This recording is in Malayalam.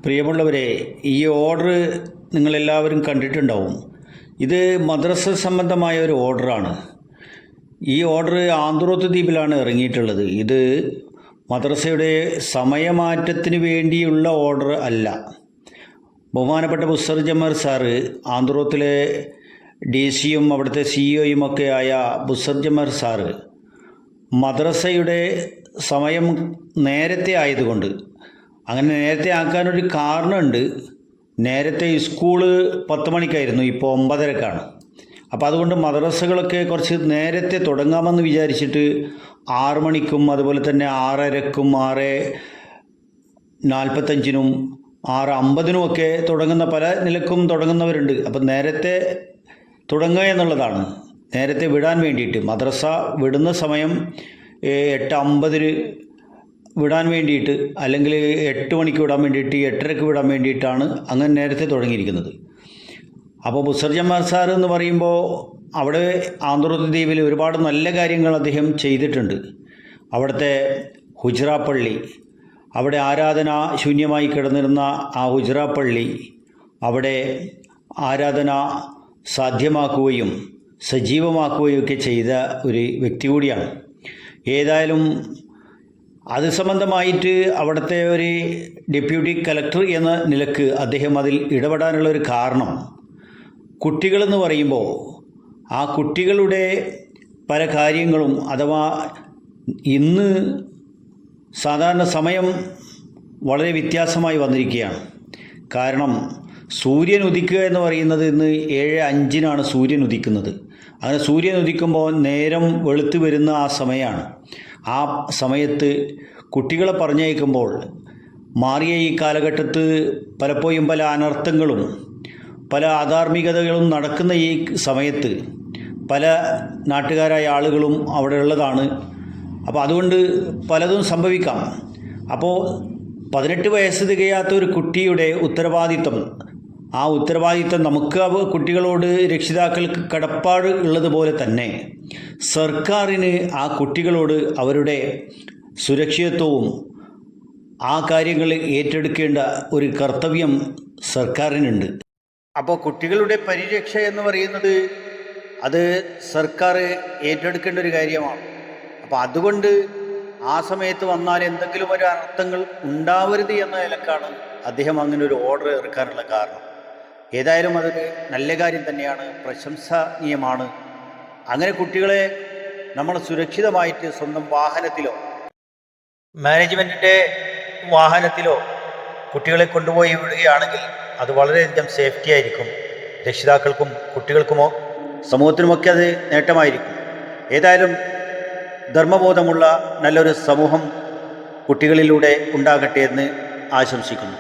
പ്രിയമുള്ളവരെ, ഈ ഓർഡർ നിങ്ങളെല്ലാവരും കണ്ടിട്ടുണ്ടാവും. ഇത് മദ്രസ സംബന്ധമായ ഒരു ഓർഡറാണ്. ഈ ഓർഡർ ആന്ത്രോത്ത് ദ്വീപിലാണ് ഇറങ്ങിയിട്ടുള്ളത്. ഇത് മദ്രസയുടെ സമയമാറ്റത്തിന് വേണ്ടിയുള്ള ഓർഡർ അല്ല. ബഹുമാനപ്പെട്ട ബുസർ ജമർ സാറ്, ആന്ത്രോത്തിലെ DC-യും അവിടുത്തെ CEO-യും ഒക്കെ ആയ ബുസർ ജമർ സാറ് മദ്രസയുടെ സമയം നേരത്തെ ആയതുകൊണ്ട്, അങ്ങനെ നേരത്തെ ആക്കാനൊരു കാരണമുണ്ട്. നേരത്തെ സ്കൂള് 10 മണിക്കായിരുന്നു, ഇപ്പോൾ 9:30-ക്കാണ്. അപ്പോൾ അതുകൊണ്ട് മദ്രസകളൊക്കെ കുറച്ച് നേരത്തെ തുടങ്ങാമെന്ന് വിചാരിച്ചിട്ട് 6 മണിക്കും അതുപോലെ തന്നെ 6:30-ക്കും 6:45-നും 6:50-നും ഒക്കെ തുടങ്ങുന്ന, പല നിലക്കും തുടങ്ങുന്നവരുണ്ട്. അപ്പം നേരത്തെ തുടങ്ങുക എന്നുള്ളതാണ്, നേരത്തെ വിടാൻ വേണ്ടിയിട്ട്. മദ്രസ വിടുന്ന സമയം 8:50-ന് വിടാൻ വേണ്ടിയിട്ട്, അല്ലെങ്കിൽ 8 മണിക്ക് വിടാൻ വേണ്ടിയിട്ട്, 8:30-ക്ക് വിടാൻ വേണ്ടിയിട്ടാണ് അങ്ങനെ നേരത്തെ തുടങ്ങിയിരിക്കുന്നത്. അപ്പോൾ ബുസർ ജമാൽ സാർ എന്ന് പറയുമ്പോൾ അവിടെ ആന്ത്രോത്ത് ദ്വീപിൽ ഒരുപാട് നല്ല കാര്യങ്ങൾ അദ്ദേഹം ചെയ്തിട്ടുണ്ട്. അവിടുത്തെ ഹുജ്റ പള്ളി, അവിടെ ആരാധന ശൂന്യമായി കിടന്നിരുന്ന ആ ഹുജ്റ പള്ളി അവിടെ ആരാധന സാധ്യമാക്കുകയും സജീവമാക്കുകയും ഒക്കെ ചെയ്ത ഒരു വ്യക്തി കൂടിയാണ്. ഏതായാലും അത് സംബന്ധമായിട്ട് അവിടുത്തെ ഒരു ഡെപ്യൂട്ടി കലക്ടർ എന്ന നിലക്ക് അദ്ദേഹം അതിൽ ഇടപെടാനുള്ള ഒരു കാരണം, കുട്ടികളെന്ന് പറയുമ്പോൾ ആ കുട്ടികളുടെ പല കാര്യങ്ങളും, അഥവാ ഇന്ന് സാധാരണ സമയം വളരെ വ്യത്യാസമായി വന്നിരിക്കുകയാണ്. കാരണം സൂര്യൻ ഉദിക്കുക എന്ന് പറയുന്നത് ഇന്ന് 7:05-നാണ് സൂര്യൻ ഉദിക്കുന്നത്. അങ്ങനെ സൂര്യൻ ഉദിക്കുമ്പോൾ നേരം വെളുത്ത് വരുന്ന ആ സമയമാണ്. ആ സമയത്ത് കുട്ടികളെ പറഞ്ഞയക്കുമ്പോൾ, മാറിയ ഈ കാലഘട്ടത്ത് പലപ്പോഴും പല അനർത്ഥങ്ങളും പല അധാർമികതകളും നടക്കുന്ന ഈ സമയത്ത് പല നാട്ടുകാരായ ആളുകളും അവിടെ ഉള്ളതാണ്. അപ്പോൾ അതുകൊണ്ട് പലതും സംഭവിക്കാം. അപ്പോൾ 18 വയസ്സ് തികയാത്ത ഒരു കുട്ടിയുടെ ഉത്തരവാദിത്വം, ആ ഉത്തരവാദിത്വം നമുക്ക് കുട്ടികളോട് രക്ഷിതാക്കൾക്ക് കടപ്പാട് ഉള്ളതുപോലെ തന്നെ സർക്കാരിന് ആ കുട്ടികളോട് അവരുടെ സുരക്ഷിതത്വവും ആ കാര്യങ്ങൾ ഏറ്റെടുക്കേണ്ട ഒരു കർത്തവ്യം സർക്കാരിനുണ്ട്. അപ്പോൾ കുട്ടികളുടെ പരിരക്ഷ എന്ന് പറയുന്നത് അത് സർക്കാർ ഏറ്റെടുക്കേണ്ട ഒരു കാര്യമാണ്. അപ്പോൾ അതുകൊണ്ട് ആ സമയത്ത് വന്നാൽ എന്തെങ്കിലും ഒരു അനർത്ഥങ്ങൾ ഉണ്ടാവരുത് എന്ന നിലക്കാണ് അദ്ദേഹം അങ്ങനെ ഒരു ഓർഡർ ഇറക്കാനുള്ള കാരണം. ഏതായാലും അതൊരു നല്ല കാര്യം തന്നെയാണ്, പ്രശംസനീയമാണ്. അങ്ങനെ കുട്ടികളെ നമ്മൾ സുരക്ഷിതമായിട്ട് സ്വന്തം വാഹനത്തിലോ മാനേജ്മെൻറ്റിൻ്റെ വാഹനത്തിലോ കുട്ടികളെ കൊണ്ടുപോയി വിടുകയാണെങ്കിൽ അത് വളരെയധികം സേഫ്റ്റി ആയിരിക്കും. രക്ഷിതാക്കൾക്കും കുട്ടികൾക്കുമോ സമൂഹത്തിനുമൊക്കെ അത് നേട്ടമായിരിക്കും. ഏതായാലും ധർമ്മബോധമുള്ള നല്ലൊരു സമൂഹം കുട്ടികളിലൂടെ ഉണ്ടാകട്ടെ എന്ന് ആശംസിക്കുന്നു.